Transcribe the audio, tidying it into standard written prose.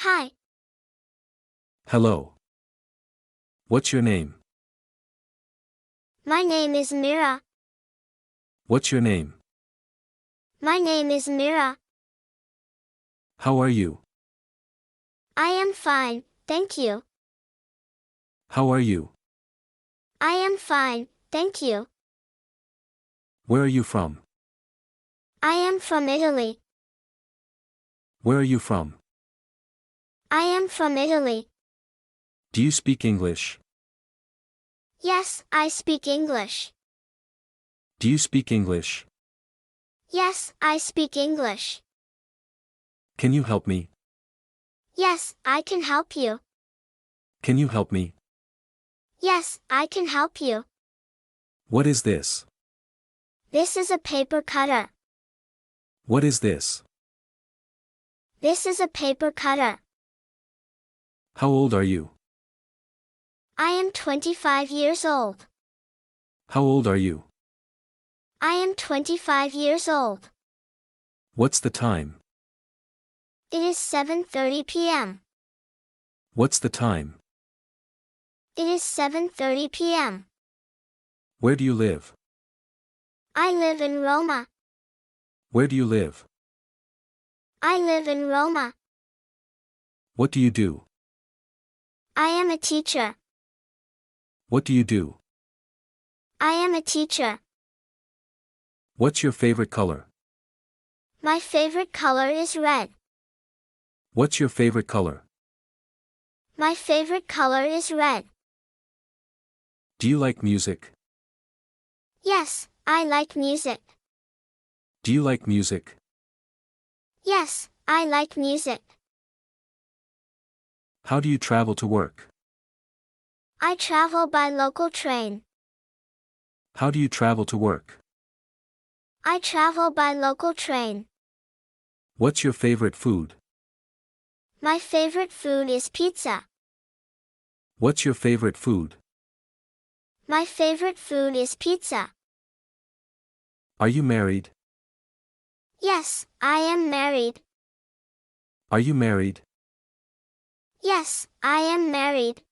Hi, Hello. What's your name? my name is Mira. What's your name? My name is Mira. How are you? I am fine, thank you. How are you? I am fine, thank you. Where are you from? I am from Italy. Where are you from? I am from Italy. Do you speak English? Yes, I speak English. Do you speak English? Yes, I speak English. Can you help me? Yes, I can help you. Can you help me? Yes, I can help you. What is this? This is a paper cutter. What is this? This is a paper cutter. How old are you? I am 25 years old. How old are you? I am 25 years old. What's the time? It is 7:30 p.m. What's the time? It is 7:30 p.m. Where do you live? I live in Roma. Where do you live? I live in Roma. What do you do? I am a teacher. What do you do? I am a teacher. What's your favorite color? My favorite color is red. What's your favorite color? My favorite color is red. Do you like music? Yes, I like music. Do you like music? Yes, I like music. How do you travel to work? I travel by local train. How do you travel to work? I travel by local train. What's your favorite food? My favorite food is pizza. What's your favorite food? My favorite food is pizza. Are you married? Yes, I am married. Are you married? Yes, I am married.